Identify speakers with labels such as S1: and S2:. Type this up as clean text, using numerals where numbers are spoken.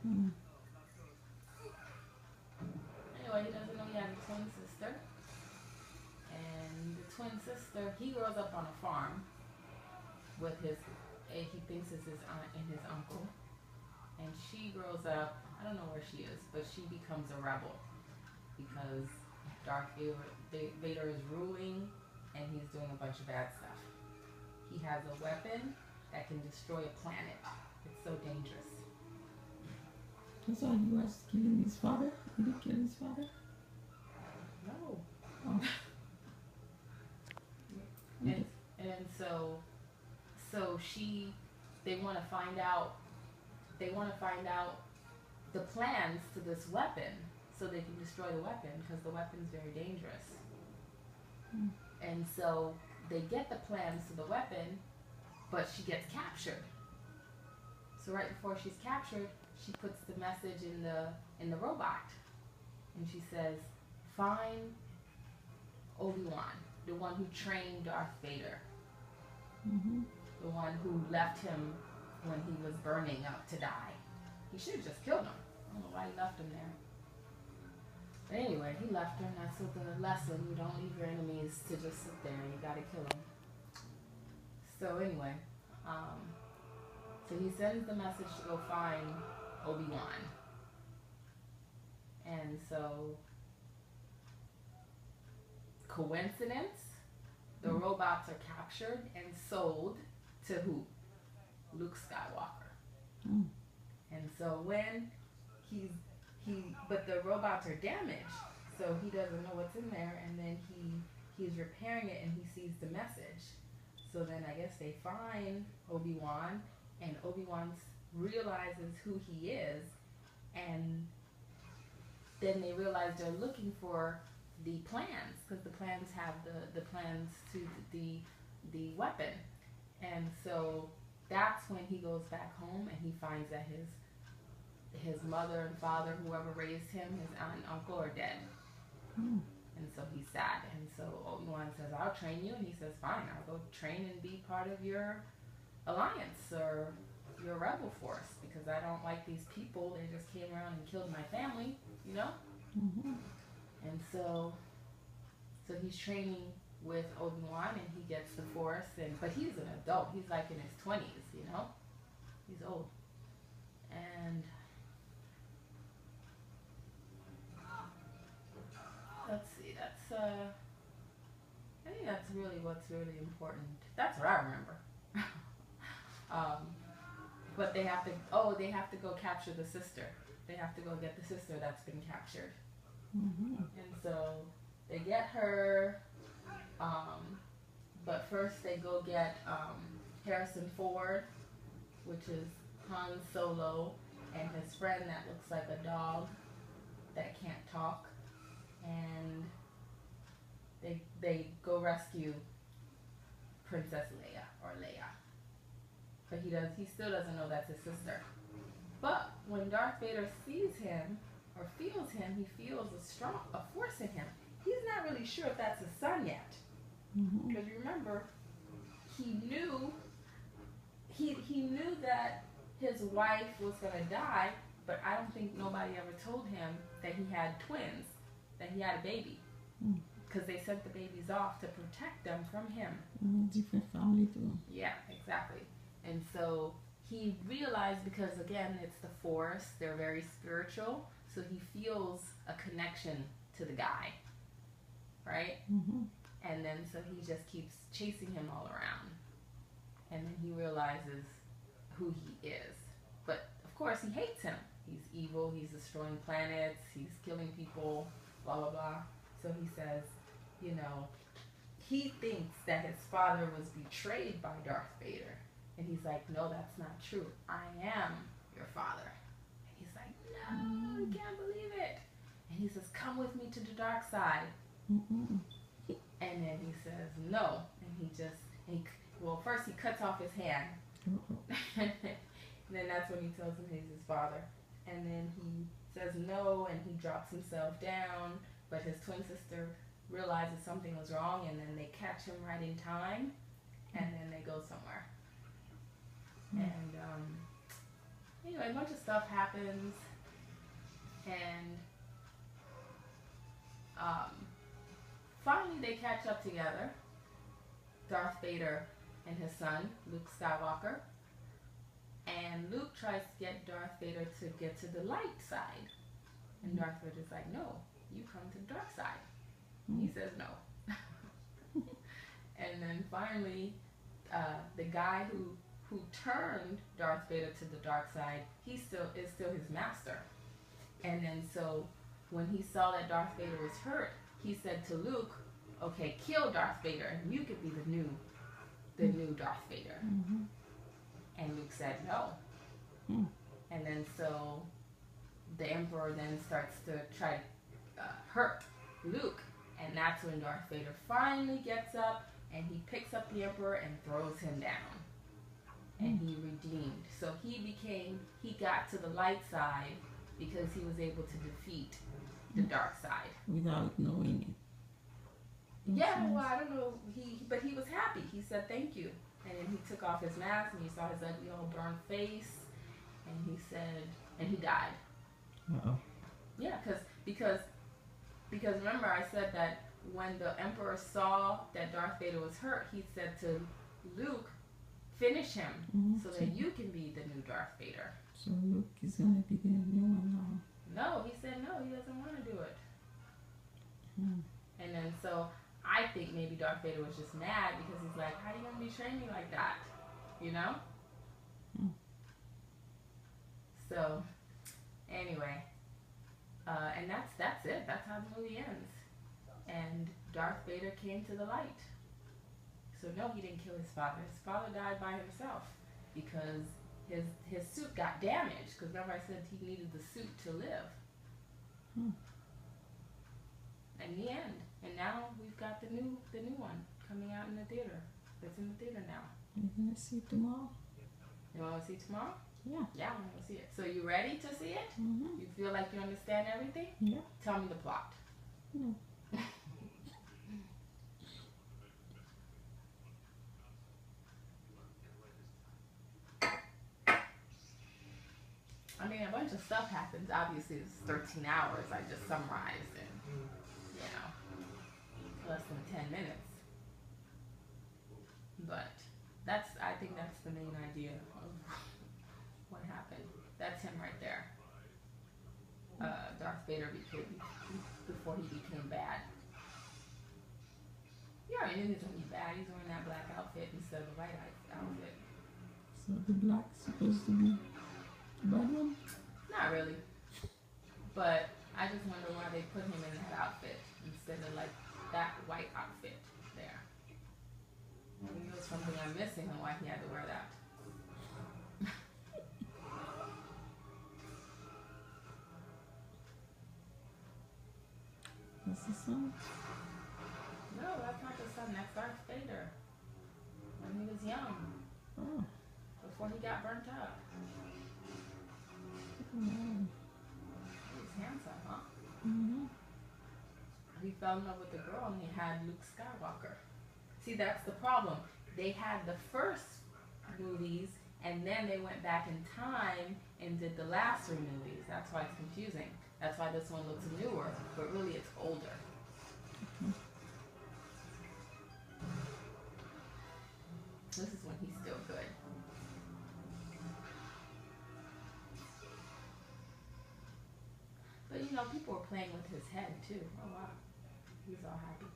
S1: Mm.
S2: Anyway, he doesn't know he has a twin sister. And the twin sister, he grows up on a farm with his, he thinks it's his aunt and his uncle. And she grows up, I don't know where she is, but she becomes a rebel because Vader is ruling and he's doing a bunch of bad stuff. He has a weapon that can destroy a planet. It's so dangerous.
S1: That's why he was killing his father. Did he kill his father?
S2: No.
S1: Oh.
S2: and and so she they want to find out the plans to this weapon so they can destroy the weapon because the weapon's very dangerous.
S1: Mm.
S2: And so they get the plans to the weapon, but she gets captured. So right before she's captured, she puts the message in the robot, and she says, "Find Obi-Wan, the one who trained Darth Vader,
S1: Mm-hmm.
S2: the one who left him when he was burning up to die. He should have just killed him. I don't know why he left him there. But anyway, he left her, and that's what the lesson. You don't leave your enemies to just sit there. You gotta kill them." So anyway, so he sends the message to go find Obi-Wan. And so, coincidence, the robots are captured and sold to who? Luke Skywalker.
S1: Mm.
S2: And so when but the robots are damaged, so he doesn't know what's in there, and then he's repairing it and he sees the message. So then I guess they find Obi-Wan, and Obi-Wan realizes who he is, and then they realize they're looking for the plans because the plans have the plans to the weapon, and so that's when he goes back home and he finds that his mother and father, whoever raised him, his aunt and uncle, are dead.
S1: Mm.
S2: And so he's sad. And so Obi-Wan says, "I'll train you." And he says, "Fine, I'll go train and be part of your alliance or your rebel force because I don't like these people. They just came around and killed my family, you know?"
S1: Mm-hmm.
S2: And so he's training with Obi-Wan and he gets the force. But he's an adult. He's like in his 20s, you know? He's old. And let's see, I think that's really what's really important. That's what I remember. um, but they have to go capture the sister. They have to go get the sister that's been captured.
S1: Mm-hmm.
S2: And so they get her, but first they go get Harrison Ford, which is Han Solo, and his friend that looks like a dog that can't talk, and they go rescue Princess Leia. But he still doesn't know that's his sister. But when Darth Vader sees him or feels him, he feels a force in him. He's not really sure if that's his son yet.
S1: Mm-hmm.
S2: Because you remember, he knew that his wife was gonna die, but I don't think nobody ever told him that he had twins, that he had a baby.
S1: Mm.
S2: Because they sent the babies off to protect them from him.
S1: Different family too.
S2: Yeah, exactly. And so he realized, because again, it's the Force, they're very spiritual, so he feels a connection to the guy, right?
S1: Mm-hmm.
S2: And then so he just keeps chasing him all around. And then he realizes who he is. But of course, he hates him. He's evil, he's destroying planets, he's killing people, blah, blah, blah. So he says, he thinks that his father was betrayed by Darth Vader. And he's like, "No, that's not true. I am your father." And he's like, "No, I can't believe it." And he says, "Come with me to the dark side."
S1: Mm-hmm.
S2: And then he says, "No." And first he cuts off his hand. And then that's when he tells him he's his father. And then he says no, and he drops himself down. But his twin sister realizes something was wrong, and then they catch him right in time, and then they go somewhere. And Anyway, a bunch of stuff happens, and um, finally they catch up together. Darth Vader and his son, Luke Skywalker. And Luke tries to get Darth Vader to get to the light side. And Darth Vader's like, no, you come to the dark side. He says no. And then finally, the guy who turned Darth Vader to the dark side, he still his master. And then so when he saw that Darth Vader was hurt, he said to Luke, okay, kill Darth Vader and you could be the new Darth Vader. And Luke said no. And then so the Emperor then starts to try to hurt Luke. And that's when Darth Vader finally gets up and he picks up the Emperor and throws him down. And he redeemed. So he got to the light side because he was able to defeat the dark side.
S1: Without knowing it.
S2: Yeah, well, I don't know. But he was happy. He said thank you. And then he took off his mask and you saw his ugly old burned face. And he said, and he died.
S1: Uh-oh.
S2: Yeah, because remember I said that when the Emperor saw that Darth Vader was hurt, he said to Luke, finish him so that you can be the new Darth Vader.
S1: So Luke is going to be the new one now.
S2: No, he said no, he doesn't want to do it. And then so I think maybe Darth Vader was just mad because he's like, how are you going to betray me like that? You know? So, anyway. And that's it. That's how the movie ends. And Darth Vader came to the light. So no, he didn't kill his father. His father died by himself because his suit got damaged. Because remember I said he needed the suit to live. And the end. And now we've got the new one coming out in the theater. It's in the theater now.
S1: You're going to see it tomorrow?
S2: You want to see it tomorrow?
S1: Yeah.
S2: Yeah, I want to see it. So you ready to see it? You feel like you understand everything?
S1: Yeah.
S2: Tell me the plot.
S1: No.
S2: I mean, a bunch of stuff happens. Obviously, it's 13 hours. I just summarized in, less than 10 minutes. But I think that's the main idea of what happened. That's him right there. Darth Vader before he became bad. You already knew he was going to be bad. He's wearing that black outfit instead of the white outfit.
S1: So the black's supposed to be the bad one?
S2: Not really. But I just wonder why they put him in that outfit instead of like that white outfit there. Maybe it was something I'm missing and why he had to wear that.
S1: That's the son?
S2: No, that's not the son. That's Darth Vader. When he was young.
S1: Oh.
S2: Before he got burnt up.
S1: Wow.
S2: He was handsome, huh? He fell in love with the girl and he had Luke Skywalker. See, that's the problem. They had the first movies and then they went back in time and did the last 3 movies. That's why it's confusing. That's why this one looks newer, but really it's older. This is when he's still good. But people were playing with his head too. Oh wow. He was all happy.